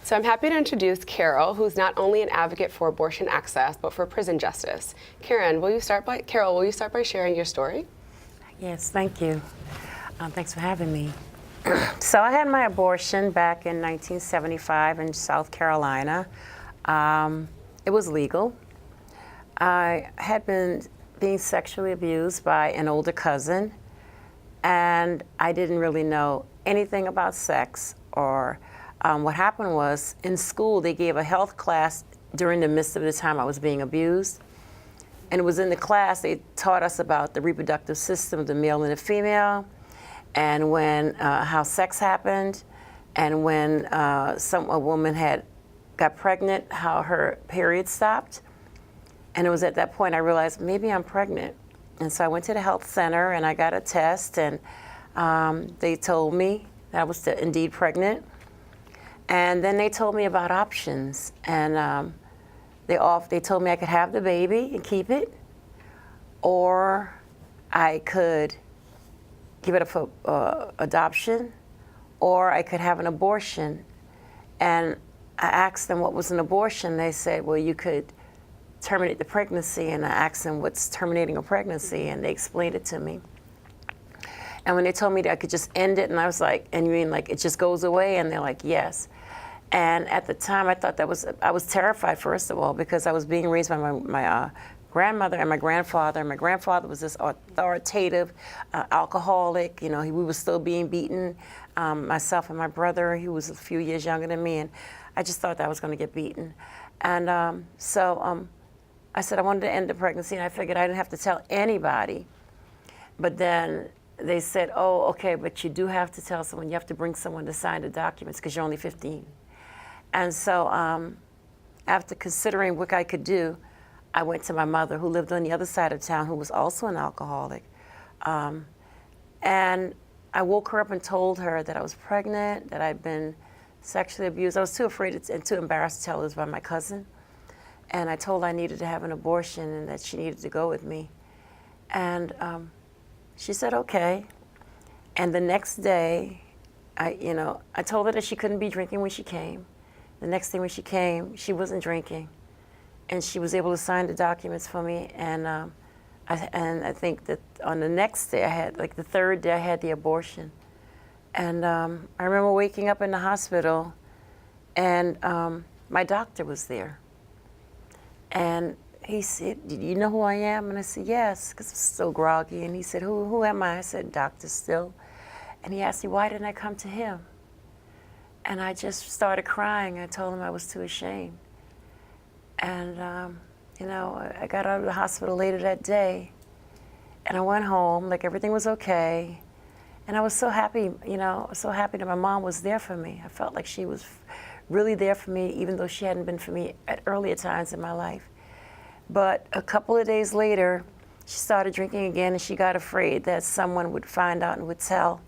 So I'm happy to introduce Carole, who's not only an advocate for abortion access, but for prison justice. Carole, will you start by sharing your story? Yes, thank you. Thanks for having me. So I had my abortion back in 1975 in South Carolina. It was legal. I had been being sexually abused by an older cousin, and I didn't really know anything about sex. Or what happened was, in school they gave a health class during the midst of the time I was being abused. And it was in the class they taught us about the reproductive system of the male and the female, and when how sex happened, and when a woman got pregnant, how her period stopped. And it was at that point I realized maybe I'm pregnant. And so I went to the health center and I got a test, and they told me that I was indeed pregnant. And then they told me about options, and they told me I could have the baby and keep it, or I could give it up for adoption, or I could have an abortion. And I asked them what was an abortion. They said, well, you could terminate the pregnancy. And I asked them, what's terminating a pregnancy? And they explained it to me. And when they told me that I could just end it, and I was like, and you mean like it just goes away? And they're like, yes. And at the time I thought I was terrified, first of all, because I was being raised by my grandmother and my grandfather. And my grandfather was this authoritative alcoholic. You know, we were still being beaten. Myself and my brother, he was a few years younger than me, and I just thought that I was going to get beaten. And so I said I wanted to end the pregnancy, and I figured I didn't have to tell anybody. But then they said, oh, okay, but you do have to tell someone. You have to bring someone to sign the documents because you're only 15. And so after considering what I could do, I went to my mother, who lived on the other side of town, who was also an alcoholic. And I woke her up and told her that I was pregnant, that I'd been sexually abused. I was too afraid and too embarrassed to tell her it was by my cousin. And I told her I needed to have an abortion and that she needed to go with me. And she said, okay. And the next day, I told her that she couldn't be drinking when she came. The next day when she came, she wasn't drinking. And she was able to sign the documents for me. And I think that on the next day, the third day, I had the abortion. And I remember waking up in the hospital, and my doctor was there. And he said, do you know who I am? And I said, yes, because I was so groggy. And he said, who am I? I said, Dr. Still. And he asked me, why didn't I come to him? And I just started crying. I told him I was too ashamed. And, I got out of the hospital later that day, and I went home, like everything was okay. And I was so happy, so happy that my mom was there for me. I felt like she was really there for me, even though she hadn't been for me at earlier times in my life. But a couple of days later, she started drinking again, and she got afraid that someone would find out and would tell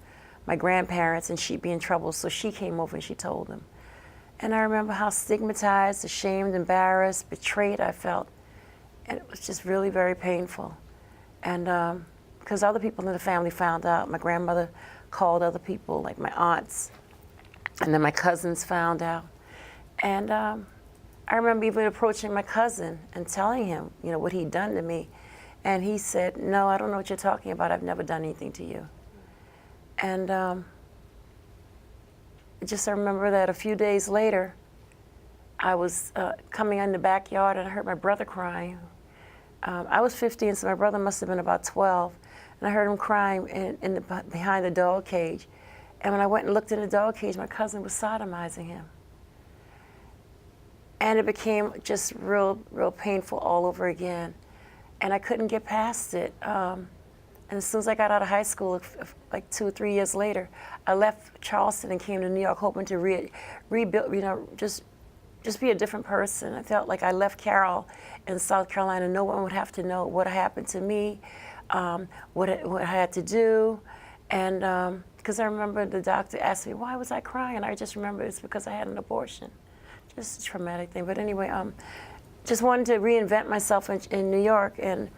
my grandparents, and she'd be in trouble. So she came over and she told them. And I remember how stigmatized, ashamed, embarrassed, betrayed I felt. And it was just really very painful. And because other people in the family found out, my grandmother called other people, like my aunts, and then my cousins found out. And I remember even approaching my cousin and telling him, what he'd done to me. And he said, no, I don't know what you're talking about. I've never done anything to you. And I remember that a few days later, I was coming in the backyard and I heard my brother crying. I was 15, so my brother must have been about 12. And I heard him crying behind the dog cage. And when I went and looked in the dog cage, my cousin was sodomizing him. And it became just real painful all over again. And I couldn't get past it. And as soon as I got out of high school, like 2 or 3 years later, I left Charleston and came to New York hoping to rebuild, just be a different person. I felt like I left Carole in South Carolina. No one would have to know what happened to me, what I had to do. And because I remember the doctor asked me, why was I crying? And I just remember it's because I had an abortion. Just a traumatic thing. But anyway, just wanted to reinvent myself in New York. And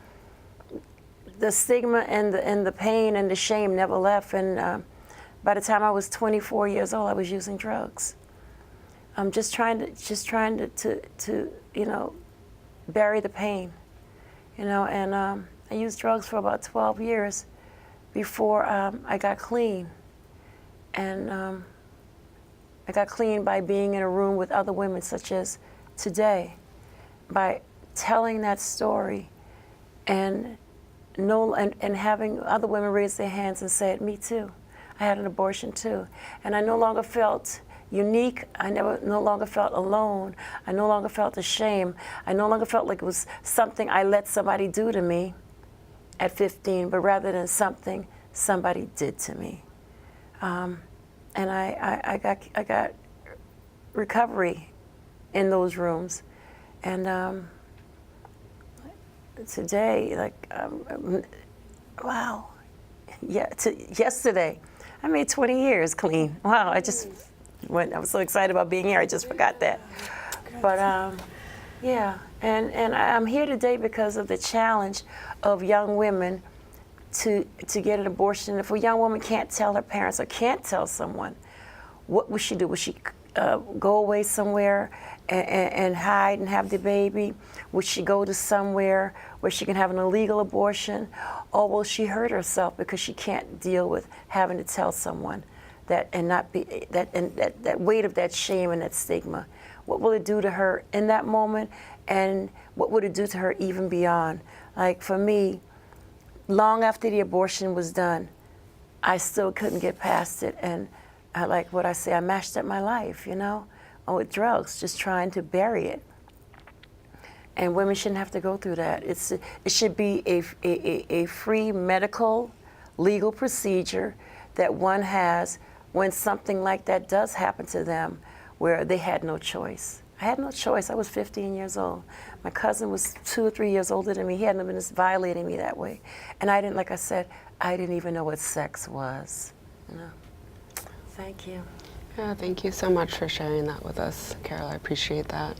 the stigma and the pain and the shame never left. And by the time I was 24 years old, I was using drugs. I'm just trying to you know, bury the pain, you know. And I used drugs for about 12 years before I got clean. And I got clean by being in a room with other women, such as today, by telling that story and having other women raise their hands and say, me too. I had an abortion too. And I no longer felt unique. I no longer felt alone. I no longer felt ashamed. I no longer felt like it was something I let somebody do to me at 15, but rather than something somebody did to me. And I got recovery in those rooms. And today, like, wow, yeah, yesterday, I made 20 years clean. Wow, I was so excited about being here, I just forgot that. But yeah, and I'm here today because of the challenge of young women to get an abortion. If a young woman can't tell her parents or can't tell someone, what would she do? Would she go away somewhere and hide and have the baby? Would she go to somewhere where she can have an illegal abortion? Or will she hurt herself because she can't deal with having to tell someone that and not be that weight of that shame and that stigma? What will it do to her in that moment, and what would it do to her even beyond? Like for me, long after the abortion was done, I still couldn't get past it, and like what I say, I mashed up my life, you know, with drugs, just trying to bury it. And women shouldn't have to go through that. It should be a free medical, legal procedure that one has when something like that does happen to them, where they had no choice. I had no choice. I was 15 years old. My cousin was 2 or 3 years older than me. He hadn't been violating me that way. And I didn't, like I said, I didn't even know what sex was, you know. Thank you. Yeah, thank you so much for sharing that with us, Carole. I appreciate that.